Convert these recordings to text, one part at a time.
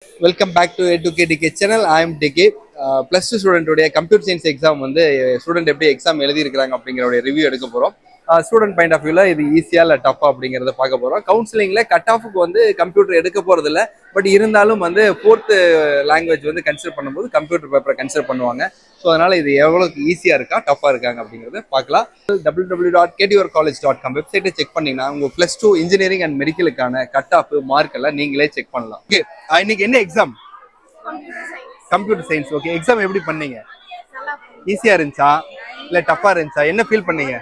Welcome back to A2KDK channel. I am DK. Plus 2 student உடைய computer science exam வந்து student எப்படி exam எழுதி இருக்காங்க அப்படிங்கறத ரிவ்யூ எடுக்க போறோம். ஸ்டூடெண்ட் பாயிண்ட் ஆஃப் வியூல இது ஈஸியா இல்ல டஃபா அப்படிங்கறத பார்க்க போறோம். கவுன்சிலிங்ல கட் ஆஃப்க்கு வந்து கம்ப்யூட்டர் எடுக்க போறது இல்ல. பட் இருந்தாலும் வந்து ஃபோர்த் லாங்குவேஜ் வந்து கன்சிடர் பண்ணும்போது கம்ப்யூட்டர் பேப்பரை கன்சிடர் பண்ணுவாங்க. ஸோ அதனால இது எவ்வளவு ஈஸியா இருக்கா டஃபா இருக்காங்க அப்படிங்கறத பார்க்கலாம். www.getyourcollege.com வெப்சைட்டை செக் பண்ணீங்கன்னா உங்க +2 இன்ஜினியரிங் அண்ட் மெடிக்கலுக்கான கட் ஆஃப் மார்க் எல்லாம் நீங்களே செக் பண்ணலாம். ஓகே, இன்னைக்கு என்ன exam? Computer science. Okay, exam எப்படி பண்ணீங்க? ஈஸியா இருந்துச்சா இல்ல டஃபா இருந்துச்சா? என்ன ஃபீல் பண்ணீங்க?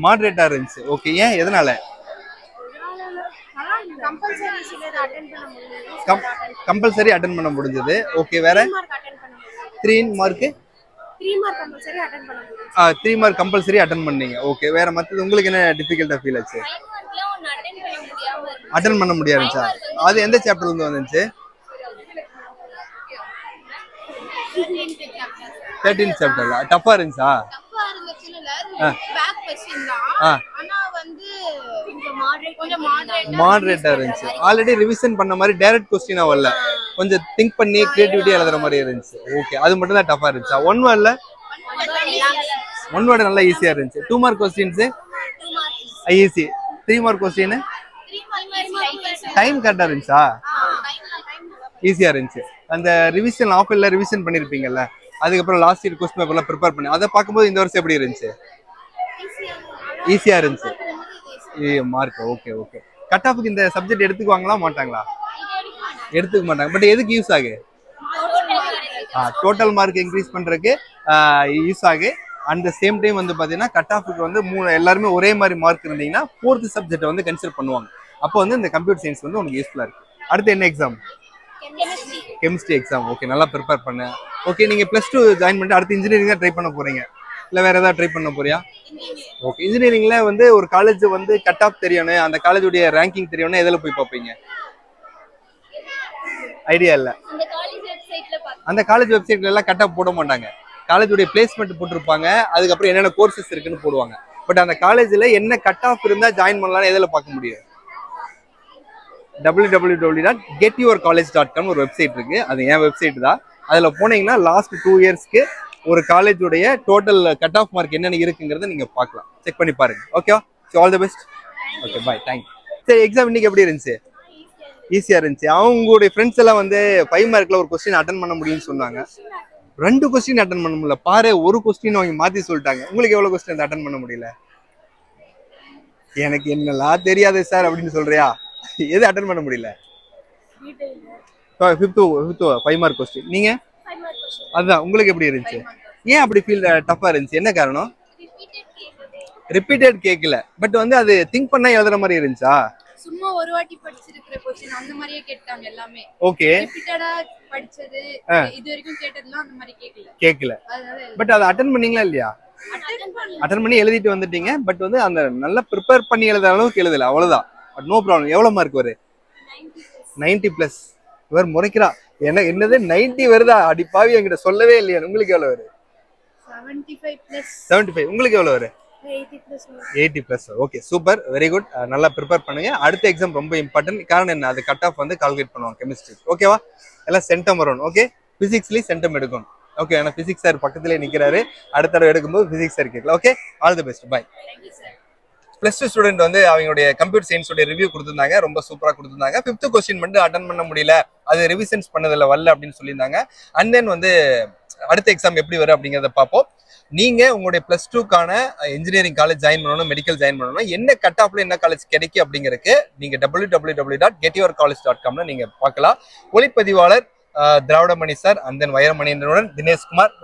மாடரேட்டா இருந்துச்சு. ஓகே, ஏன் எதனால? கம்பல்சரி அட்டெண்ட் பண்ண முடிஞ்சது. ஓகே, வேற 3 மார்க் கம்பல்சரி அட்டெண்ட் பண்ணீங்க. ஓகே, வேற மத்தது உங்களுக்கு என்ன டிஃபிகல்ட்டா ஃபீல் ஆச்சு? அட்டெண்ட் பண்ண முடியாதுச்சா? அது எந்த சாப்டர்ல இருந்து வந்துச்சு? 13 சாப்டர்ல டஃபா இருந்துச்சா? மாடரேட்டா இருந்துச்சு. ஆல்ரெடி ரிவிஷன் பண்ண மாதிரி டைரக்ட் கொஸ்டினா வரல, கொஞ்சம் திங்க் பண்ணி கிரியேட்டிவிட்டி எழுதுற மாதிரி இருந்துச்சு. ஓகே, அது மட்டும் தான் டஃபா இருந்துச்சா? ஒன் வேர்ட் நல்லா ஈஸியா இருந்துச்சு. 2 mark questions easy. 3 mark question time கரெக்டா இருந்துச்சா? ஈஸியா இருந்துச்சு. அந்த ரிவிஷன் ஆஃப்ல ரிவிஷன் பண்ணிருப்பீங்கல்ல, அதுக்கப்புறம் லாஸ்ட் இயர் கொஸ்டின் பேப்பர்ல ப்ரிப்பேர் பண்ணி அதை பார்க்கும்போது இந்த வருஷம் எப்படி இருந்துச்சு? ஈஸியா இருந்துச்சு. Mark okay. ஓகே, கட் ஆஃப்க்கு இந்த சப்ஜெக்ட் எடுத்துக்குவாங்களா மாட்டாங்களா? எடுத்துக்க மாட்டாங்க. பட் எதுக்கு யூஸ் ஆகு? டோட்டல் மார்க் இன்க்ரீஸ் பண்றதுக்கு யூஸ் ஆகு. அட் சேம் டைம் வந்து பாத்தீங்கன்னா கட் ஆஃப்க்கு வந்து எல்லாருமே ஒரே மாதிரி மார்க் இருந்தீங்கன்னா ஃபோர்த் சப்ஜெக்ட் வந்து கன்சிடர் பண்ணுவாங்க. அப்போ வந்து இந்த கம்ப்யூட்டர் சயின்ஸ் வந்து உங்களுக்கு யூஸ்ஃபுல்லா இருக்கு. அடுத்து என்ன எக்ஸாம்? Chemistry exam. ஓகே, நல்லா ப்ரிப்பேர் பண்ண. ஓகே, நீங்க +2 ஜாயின் பண்ணிட்டு அடுத்து இன்ஜினியரிங் தான் ட்ரை பண்ண போறீங்க இல்ல வேற ஏதாவது ட்ரை பண்ண போறியா? ஓகே, இன்ஜினியரிங்ல வந்து ஒரு காலேஜ் வந்து கட் ஆஃப் தெரியணும், அந்த காலேஜுடைய ரேங்கிங் தெரியணும், எதுல போய் பார்ப்பீங்க? ஐடியா இல்ல. அந்த காலேஜ் வெப்சைட்ல எல்லாம் கட் ஆஃப் போட மாட்டாங்க. காலேஜுடைய பிளேஸ்மெண்ட் போட்டிருப்பாங்க, அதுக்கப்புறம் என்னென்ன கோர்சஸ் இருக்குன்னு போடுவாங்க. பட் அந்த காலேஜ்ல என்ன கட் ஆஃப் இருந்தா ஜாயின் பண்ணலாம்னு எதுல பார்க்க முடியும்? www.getyourcollege.com ஒரு வெப்சைட் இருக்கு. அது என் வெப்சைட் தான். அதுல போனீங்கன்னா லாஸ்ட் 2 இயர்ஸ்க்கு ஒரு காலேஜுடைய டோட்டல் கட் ஆஃப் மார்க் என்னென்ன இருக்குங்கிறத நீங்க பார்க்கலாம். செக் பண்ணி பாருங்க. ஓகேவா? All the best. Okay, bye. Thank you. சரி, எக்ஸாம் இன்னைக்கு எப்படி இருந்துச்சு? ஈஸியா இருந்துச்சு. அவங்களுடைய ஃப்ரெண்ட்ஸ் எல்லாம் வந்து 5 மார்க்ல ஒரு கொஸ்டின் அட்டன் பண்ண முடியும்னு சொன்னாங்க. 2 கொஸ்டின் அட்டன் பண்ண முடியல. பாரு, ஒரு கொஸ்டின் அவங்க மாத்தி சொல்லிட்டாங்க. உங்களுக்கு எவ்வளவு கொஸ்டின் அட்டன் பண்ண முடியல? எனக்கு என்னலாம் தெரியாது சார் அப்படின்னு சொல்றியா? எது அட்டன் பண்ண முடியல? 5 மார்க் கொஸ்டின். நீங்க? அதுதான். உங்களுக்கு எப்படி இருந்துச்சு? ஏன் அப்படி ஃபீல் டஃபா இருந்துச்சு? என்ன காரணம்? ரிப்பீட்டட் கேக்கல. பட் வந்து அது திங்க் பண்ணா எழுதுற மாதிரி இருந்துச்சா? சும்மா ஒரு வாட்டி படிச்சிருக்கிற क्वेश्चन அந்த மாதிரியே கேட்டாங்க எல்லாமே. ஓகே, ரிப்பீட்டடா படிச்சது இது வரைக்கும் கேட்டதெல்லாம் அந்த மாதிரி கேக்கல. பட் அதை அட்டெண்ட் பண்ணீங்களா இல்லையா? அட்டெண்ட் பண்ணி எழுதிட்டு வந்துட்டீங்க. பட் வந்து அந்த நல்லா ப்ரிப்பேர் பண்ணி எழுதுற அளவுக்கு எழுதல, அவ்வளவுதான். But no problem. எவ்வளவு மார்க் வரு? 90+. இவர் முறைக்கிறா. என்னது 90 வருதா? அடி பாவி, என்கிட்ட சொல்லவே இல்லையா? உங்களுக்கு எவ்வளவு வரு? 75. உங்களுக்கு எவ்வளவு வரு? 80+. Okay, super, very good. நல்லா ப்ரிப்பேர் பண்ணுங்க. அடுத்த எக்ஸாம் ரொம்ப இம்பார்ட்டன்ட். காரணம் என்ன? அது கட் ஆஃப் வந்து கால்குலேட் பண்ணுவாங்க கெமிஸ்ட்ரி. ஓகேவா? எல்லாம் சென்டம் வரணும். ஓகே, பிசிக்ஸ்லயும் சென்டம் எடுக்கணும். ஓகே, ஏன்னா பிசிக்ஸ் சார் பக்கத்துலேயே நிற்கிறாரு. அடுத்த தடவை எடுக்கும்போது பிசிக்ஸ் சார் கேட்கலாம். Okay, all the best. Bye. +2 student வந்து அவங்களுடைய கம்ப்யூட்டர் சயின்ஸோட ரிவ்யூ கொடுத்திருந்தாங்க. ரொம்ப சூப்பரா கொடுத்திருந்தாங்க. 5th கொஸ்டின் மட்டும் அட்டன் பண்ண முடியல, அது ரிவிஷன்ஸ் பண்ணதில்ல வரல அப்படின்னு சொல்லியிருந்தாங்க. அண்ட் தென் வந்து அடுத்த எக்ஸாம் எப்படி வரும் அப்படிங்கிறத பார்ப்போம். நீங்க உங்களுடைய +2க்கான இன்ஜினியரிங் காலேஜ் ஜாயின் பண்ணணும், மெடிக்கல் ஜாயின் பண்ணணும், என்ன கட் ஆஃப்ல என்ன காலேஜ் கிடைக்கும் அப்படிங்கிறதுக்கு நீங்க www.getyourcollege.com நீங்க பார்க்கலாம். ஒளிப்பதிவாளர் திராவிடமணி சார், அண்ட் தென் வைரமணியனுடன் தினேஷ்குமார்.